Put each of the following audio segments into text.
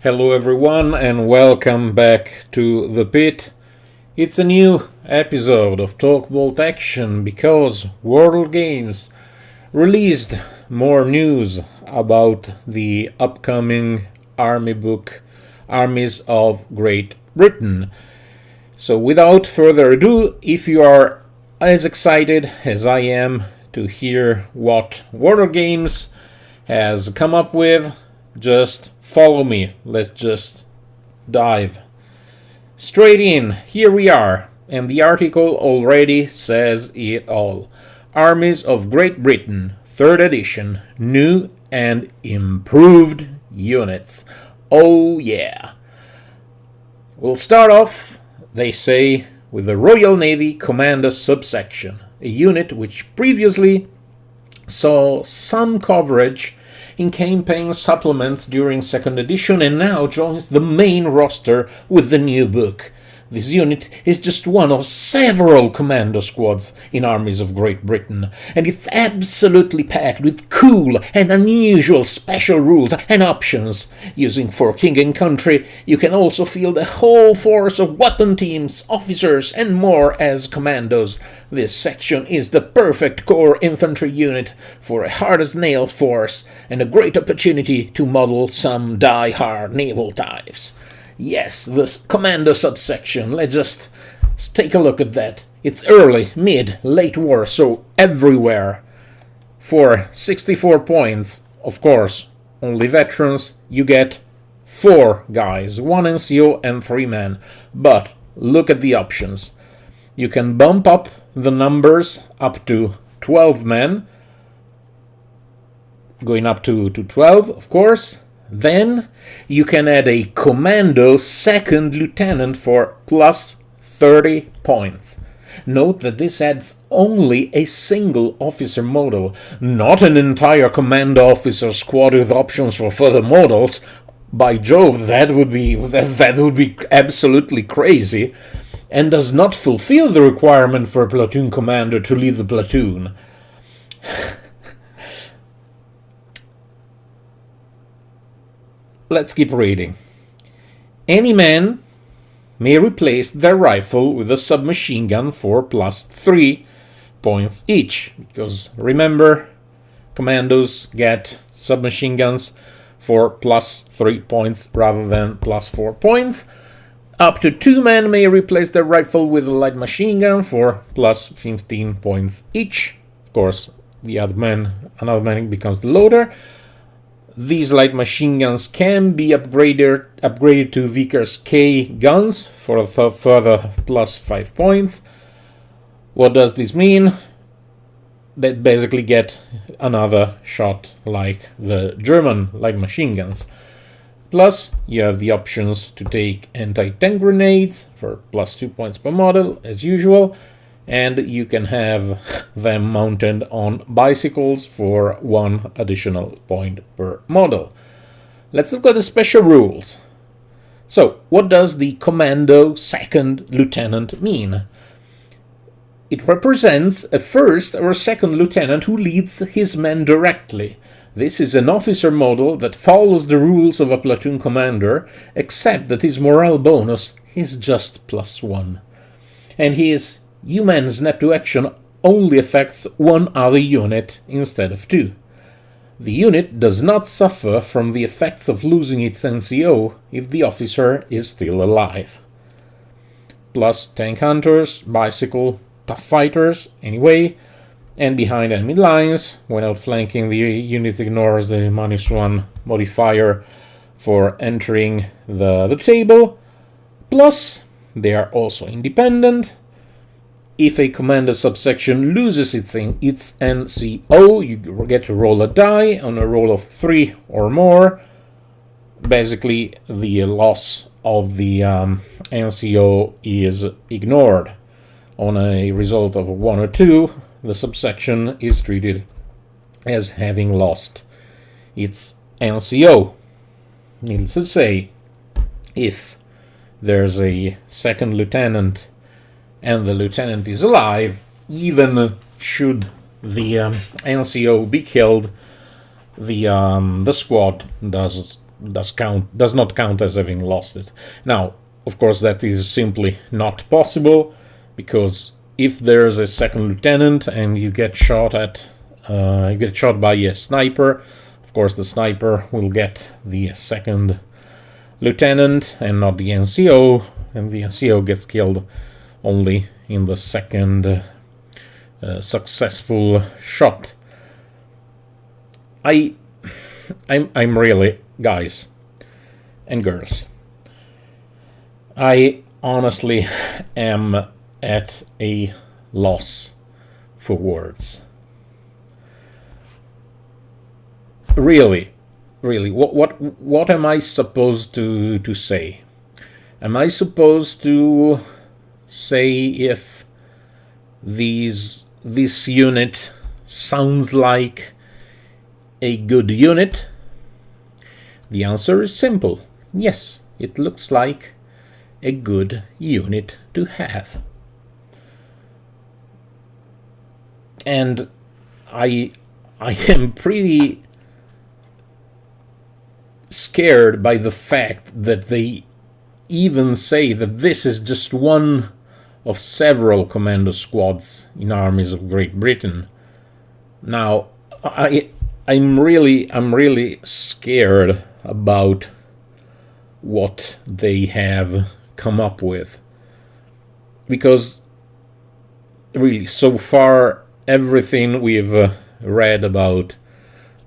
Hello everyone and welcome back to the pit. It's a new episode of Talk Bolt Action because Warlord Games released more news about the upcoming army book Armies of Great Britain. So without further ado, if you are as excited as I am to hear what Warlord Games has come up with, just follow me. Let's just dive straight in. Here we are, and the article already says it all. Armies of Great Britain, 3rd edition, new and improved units. Oh yeah. We'll start off, they say, with the Royal Navy Commander subsection, a unit which previously saw some coverage in campaign supplements during 2nd edition and now joins the main roster with the new book. This unit is just one of several commando squads in Armies of Great Britain, and it's absolutely packed with cool and unusual special rules and options. Using for King and Country, you can also field a whole force of weapon teams, officers, and more as commandos. This section is the perfect core infantry unit for a hard-as-nails force, and a great opportunity to model some die-hard naval types. Yes, this commando subsection, let's just take a look at that. It's early, mid, late war, so everywhere. For 64 points, of course, only veterans, you get 4 guys, 1 NCO and 3 men. But look at the options. You can bump up the numbers up to 12 men, going up to 12, of course. Then you can add a commando 2nd lieutenant for plus 30 points. Note that this adds only a single officer model, not an entire commando officer squad with options for further models. By Jove, that would be absolutely crazy, and does not fulfill the requirement for a platoon commander to lead the platoon. Let's keep reading. Any man may replace their rifle with a submachine gun for plus 3 points each, because remember, commandos get submachine guns for plus 3 points rather than plus 4 points. Up to 2 men may replace their rifle with a light machine gun for plus 15 points each. Of course, another man becomes the loader. These light machine guns can be upgraded to Vickers K guns for a further plus 5 points. What does this mean? They basically get another shot like the German light machine guns. Plus, you have the options to take anti-tank grenades for plus 2 points per model, as usual. And you can have them mounted on bicycles for 1 additional point per model. Let's look at the special rules. So, what does the Commando 2nd Lieutenant mean? It represents a 1st or 2nd Lieutenant who leads his men directly. This is an officer model that follows the rules of a platoon commander, except that his morale bonus is just plus 1. And his human snap to action only affects 1 other unit instead of 2. The unit does not suffer from the effects of losing its NCO if the officer is still alive. Plus tank hunters, bicycle, tough fighters, anyway, and behind enemy lines. When outflanking, the unit ignores the -1 modifier for entering the table. Plus, they are also independent. If a commander subsection loses its NCO, you get to roll a die on a roll of 3 or more. Basically, the loss of the NCO is ignored. On a result of 1 or 2, the subsection is treated as having lost its NCO. Needless to say, if there's a 2nd lieutenant and the lieutenant is alive, even should the NCO be killed, the squad does does not count as having lost it. Now, of course, that is simply not possible, because if there's a second lieutenant and you get shot by a sniper, of course the sniper will get the second lieutenant and not the NCO, and the NCO gets killed only in the second successful shot. I'm really, guys and girls, I honestly am at a loss for words. Really, what am I supposed to say? Am I supposed to say if this unit sounds like a good unit? The answer is simple. Yes, it looks like a good unit to have. And I am pretty scared by the fact that they even say that this is just one of several commando squads in Armies of Great Britain. Now, I'm really scared about what they have come up with, because really, so far, everything we've read about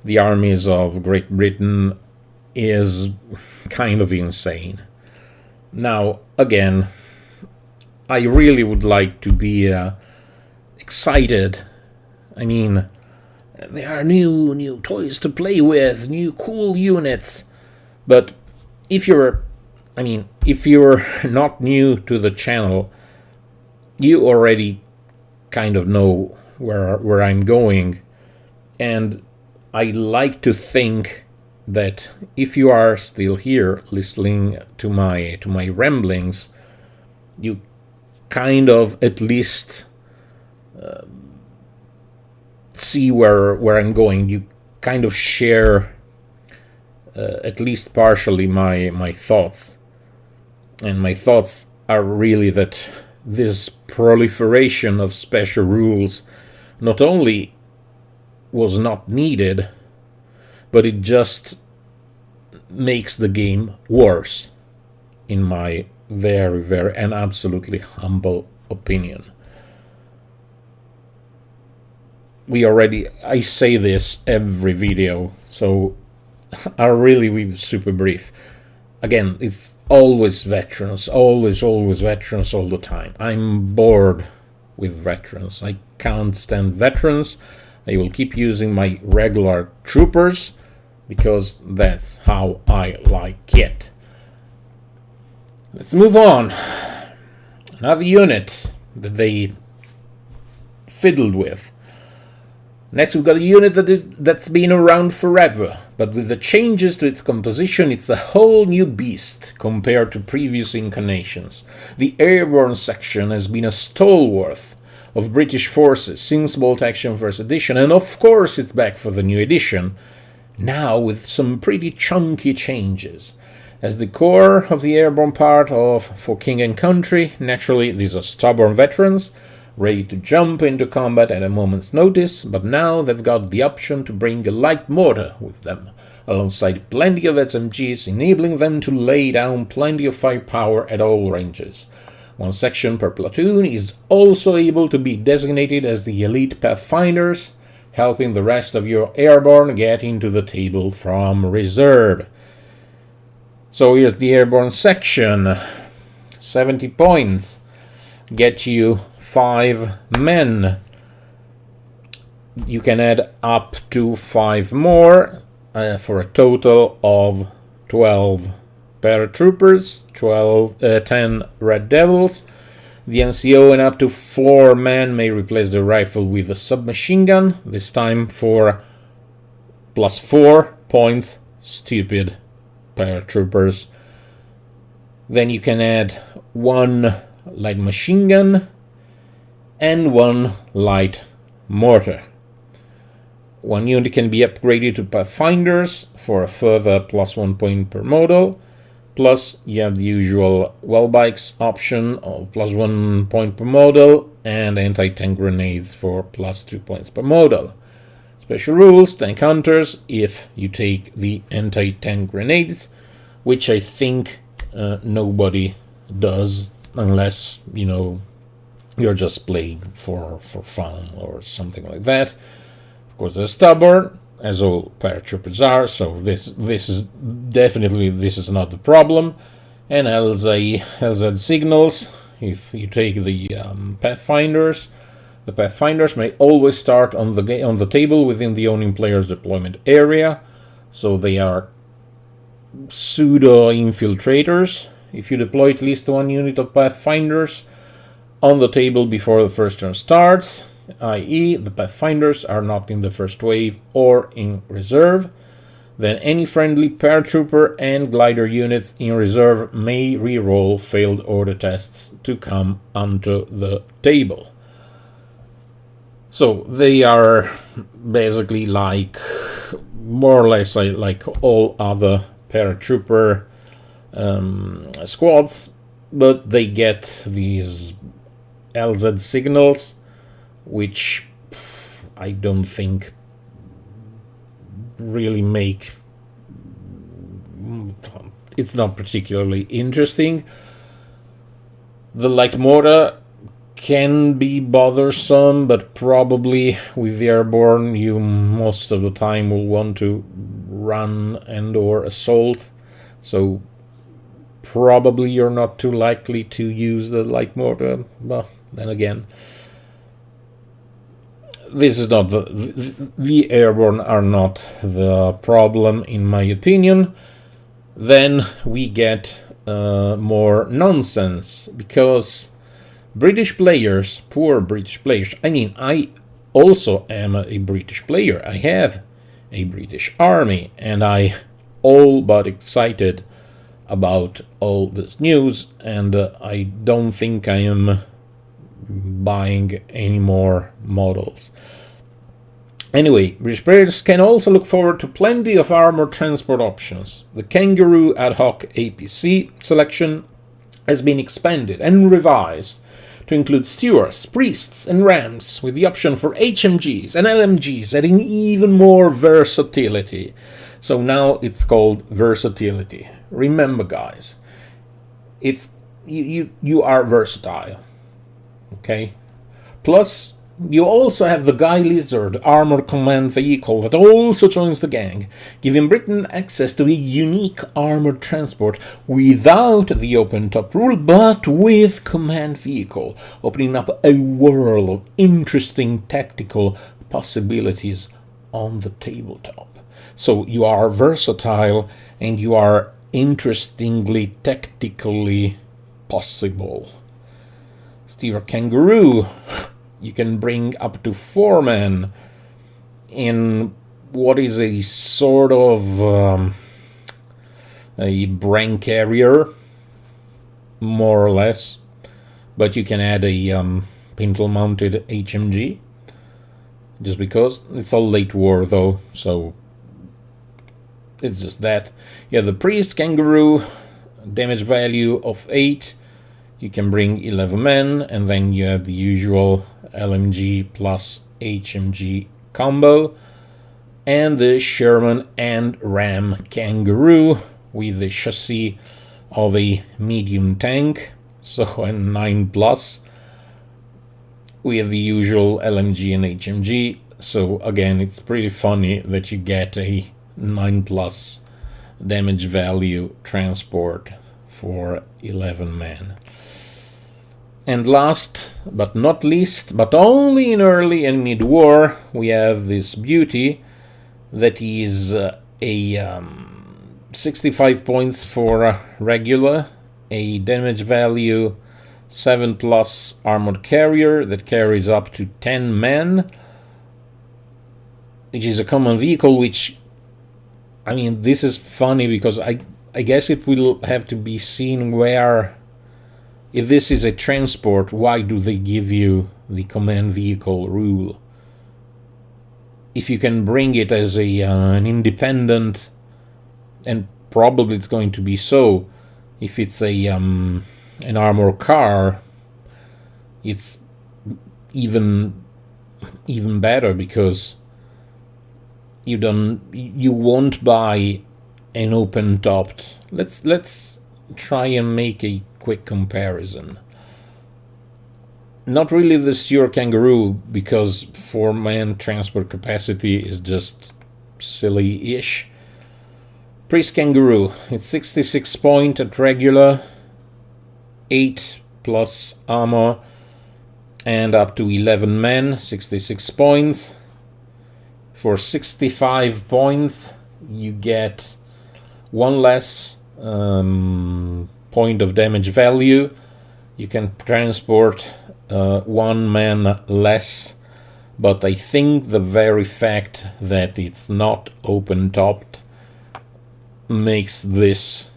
the Armies of Great Britain is kind of insane. Now, again, I really would like to be excited. I mean, there are new toys to play with, new cool units. But if you're not new to the channel, you already kind of know where I'm going. And I like to think that if you are still here listening to my ramblings, you kind of at least see where I'm going. You kind of share at least partially my thoughts. And my thoughts are really that this proliferation of special rules not only was not needed, but it just makes the game worse, in my very and absolutely humble opinion. I say this every video, so I'll really be super brief. Again, it's always veterans, always veterans all the time. I'm bored with veterans. I can't stand veterans. I will keep using my regular troopers, because that's how I like it. Let's move on. Another unit that they fiddled with. Next, we've got a unit that's been around forever, but with the changes to its composition, it's a whole new beast compared to previous incarnations. The Airborne section has been a stalwart of British forces since Bolt Action First Edition, and of course it's back for the new edition, now with some pretty chunky changes. As the core of the airborne part of For King and Country, naturally these are stubborn veterans, ready to jump into combat at a moment's notice, but now they've got the option to bring a light mortar with them, alongside plenty of SMGs, enabling them to lay down plenty of firepower at all ranges. One section per platoon is also able to be designated as the Elite Pathfinders, helping the rest of your airborne get into the table from reserve. So here's the airborne section. 70 points. Get you 5 men. You can add up to 5 more for a total of 12 paratroopers, 10 Red Devils. The NCO and up to 4 men may replace the rifle with a submachine gun, this time for +4 points, stupid paratroopers. Then you can add 1 light machine gun and 1 light mortar. One unit can be upgraded to Pathfinders for a further +1 point per model. Plus, you have the usual well bikes option of +1 point per model and anti-tank grenades for +2 points per model. Special rules: tank hunters if you take the anti-tank grenades, which I think nobody does unless, you know, you're just playing for fun or something like that. Of course, they're stubborn, as all paratroopers are, so this is definitely, this is not the problem. And LZ signals, if you take the Pathfinders, the Pathfinders may always start on the table within the owning player's deployment area, so they are pseudo infiltrators. If you deploy at least one unit of Pathfinders on the table before the first turn starts, i.e. the Pathfinders are not in the first wave or in reserve, then any friendly paratrooper and glider units in reserve may re-roll failed order tests to come onto the table. So they are basically like, more or less like all other paratrooper squads, but they get these LZ signals, which I don't think really make, it's not particularly interesting. The light mortar can be bothersome, but probably with the airborne you most of the time will want to run and or assault, so probably you're not too likely to use the light mortar. Well, then again, this is not the airborne are not the problem in my opinion. Then we get more nonsense, because British players, poor British players, I mean, I also am a British player, I have a British army, and I all but excited about all this news, and I don't think I am buying any more models. Anyway, British players can also look forward to plenty of armored transport options. The Kangaroo ad hoc APC selection has been expanded and revised to include stewards, priests, and rams, with the option for HMGs and LMGs, adding even more versatility. So now it's called versatility. Remember, guys, it's you are versatile. Okay. Plus, you also have the Guy Lizard armored command vehicle that also joins the gang, giving Britain access to a unique armored transport without the open top rule, but with command vehicle, opening up a world of interesting tactical possibilities on the tabletop. So you are versatile and you are interestingly tactically possible. Stewart Kangaroo, you can bring up to 4 men in what is a sort of a brain carrier, more or less, but you can add a pintle-mounted HMG, just because. It's all late war though, so it's just that. Yeah, the Priest Kangaroo, damage value of 8, you can bring 11 men, and then you have the usual LMG plus HMG combo, and the Sherman and Ram Kangaroo with the chassis of a medium tank, so a 9+, with the usual LMG and HMG. So again, it's pretty funny that you get a 9+ damage value transport for 11 men. And last but not least, but only in early and mid-war, we have this beauty that is a 65 points for regular, a damage value 7+ armored carrier that carries up to 10 men, which is a common vehicle, which, I mean, this is funny because I guess it will have to be seen where, if this is a transport, why do they give you the command vehicle rule? if you can bring it as an independent, and probably it's going to be so, if it's an armor car, it's even better, because you won't buy an open-topped. Let's try and make a quick comparison. Not really the Stuart Kangaroo, because 4-man transport capacity is just silly-ish. Priest Kangaroo, it's 66 point at regular, 8 plus armor, and up to 11 men, 66 points. For 65 points, you get 1 less point of damage value. You can transport 1 man less, but I think the very fact that it's not open-topped makes this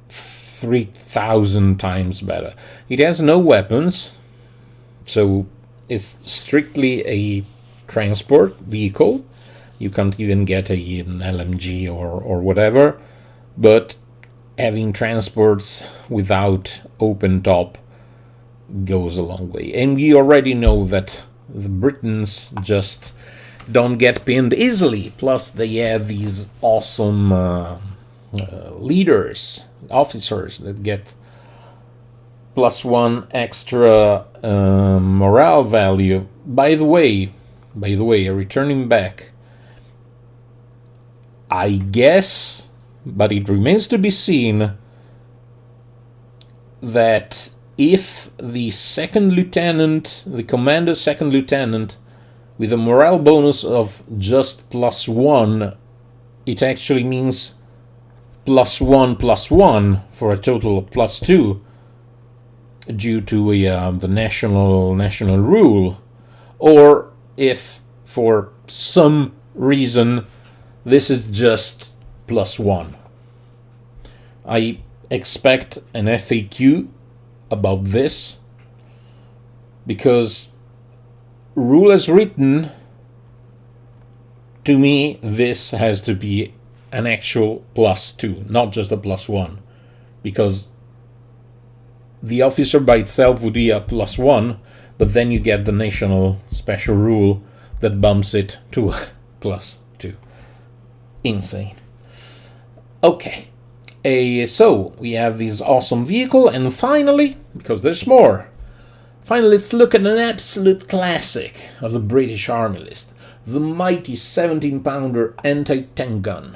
3,000 times better. It has no weapons, so it's strictly a transport vehicle. You can't even get an LMG or whatever, but having transports without open top goes a long way. And we already know that the Britons just don't get pinned easily. Plus, they have these awesome leaders, officers that get +1 extra morale value. By the way, returning back, I guess, but it remains to be seen, that if the second lieutenant, the commander second lieutenant, with a morale bonus of just +1, it actually means +1 for a total of +2, due to the national rule, or if for some reason this is just +1. I expect an FAQ about this, because rule as written, to me this has to be an actual +2, not just a +1, because the officer by itself would be a +1, but then you get the national special rule that bumps it to a +2. Insane. Okay, so we have this awesome vehicle, and finally, because there's more, let's look at an absolute classic of the British Army list, the mighty 17-pounder anti-tank gun.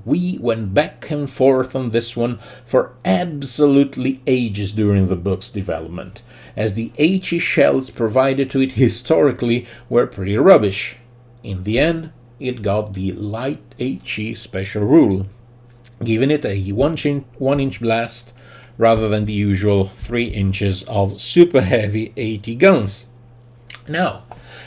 We went back and forth on this one for absolutely ages during the book's development, as the HE shells provided to it historically were pretty rubbish. In the end, it got the light HE special rule, giving it a 1-inch blast rather than the usual 3 inches of super heavy 80 guns. Now,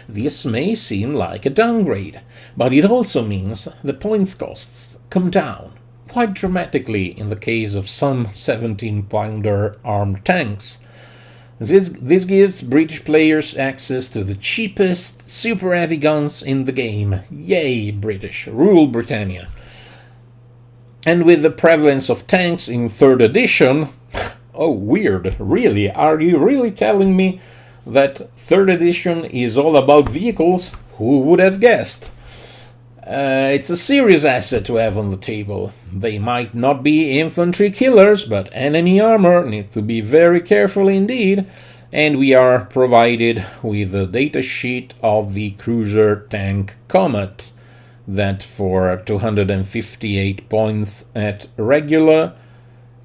this may seem like a downgrade, but it also means the points costs come down quite dramatically in the case of some 17-pounder armed tanks. This gives British players access to the cheapest super heavy guns in the game. Yay, British! Rule Britannia! And with the prevalence of tanks in 3rd edition, oh weird, really? Are you really telling me that 3rd edition is all about vehicles? Who would have guessed? It's a serious asset to have on the table. They might not be infantry killers, but enemy armor needs to be very careful indeed, and we are provided with a datasheet of the cruiser tank Comet, that for 258 points at regular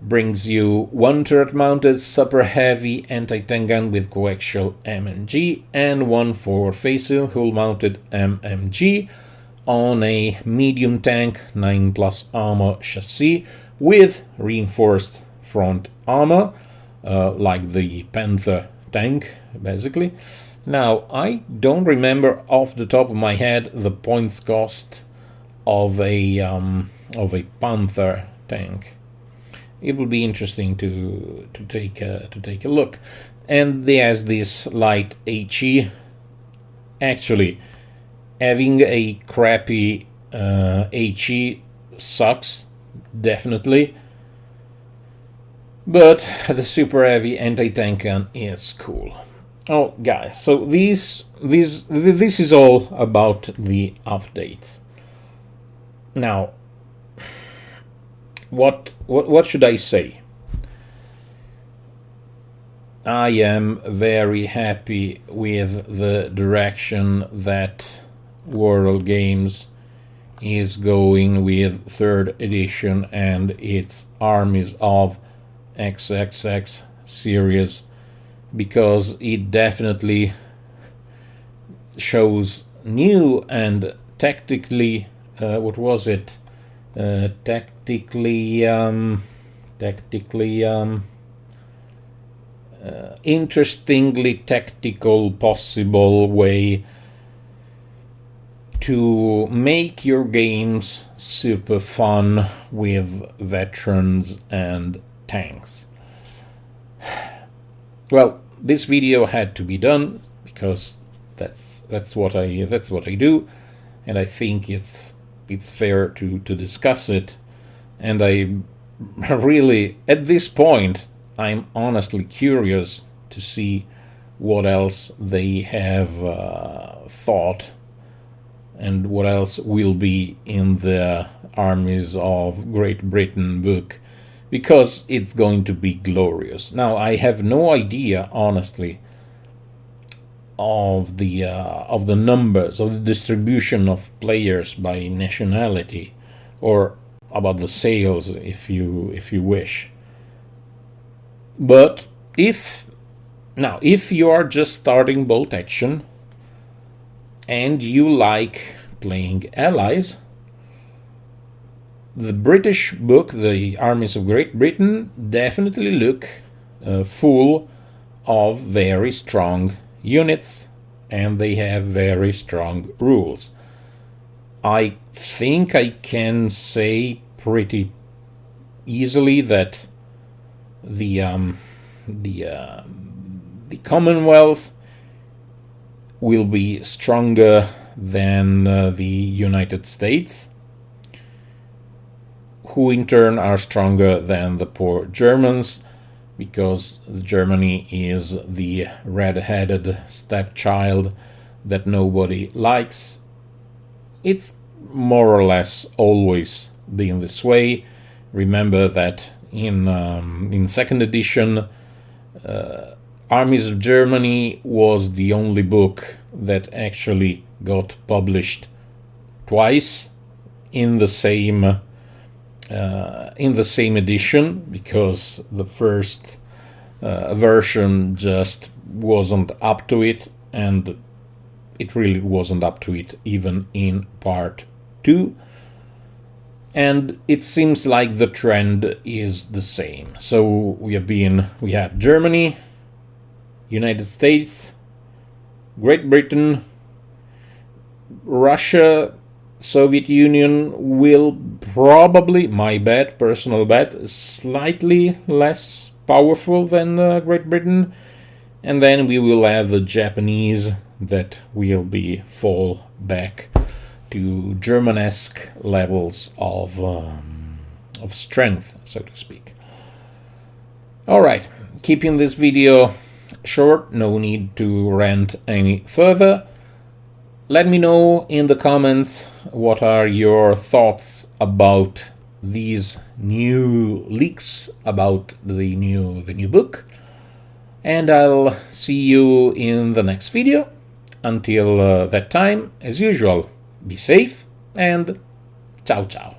brings you 1 turret-mounted super heavy anti-tank gun with coaxial MMG and 1 forward-facing hull-mounted MMG on a medium tank 9+ armor chassis with reinforced front armor, like the Panther tank, basically. Now, I don't remember off the top of my head the points cost of a Panther tank. It would be interesting to take a look. And there's this light HE. Actually, having a crappy HE sucks, definitely. But the super heavy anti-tank gun is cool. Oh, guys, so this is all about the updates. Now, what should I say? I am very happy with the direction that Warlord Games is going with 3rd edition and its Armies of XXX series, because it definitely shows new and tactically interestingly tactical possible way to make your games super fun with veterans and tanks. Well, this video had to be done because that's what I do, and I think it's fair to discuss it. And I really, at this point, I'm honestly curious to see what else they have thought and what else will be in the Armies of Great Britain book, because it's going to be glorious. Now, I have no idea, honestly, of the numbers, of the distribution of players by nationality, or about the sales, if you wish. But if you are just starting bolt action and you like playing allies, the British book, the Armies of Great Britain, definitely look full of very strong units, and they have very strong rules. I think I can say pretty easily that the Commonwealth will be stronger than the United States, who in turn are stronger than the poor Germans, because Germany is the red-headed stepchild that nobody likes. It's more or less always been this way. Remember that in 2nd edition, Armies of Germany was the only book that actually got published twice in the same edition, because the first version just wasn't up to it, and it really wasn't up to it even in part 2. And it seems like the trend is the same. So we have Germany, United States, Great Britain, Russia, Soviet Union will probably, my bet, personal bet, slightly less powerful than Great Britain, and then we will have the Japanese that will fall back to Germanesque levels of strength, so to speak. All right, keeping this video short, no need to rant any further. Let me know in the comments what are your thoughts about these new leaks about the new book, and I'll see you in the next video. Until that time, as usual, be safe and ciao ciao.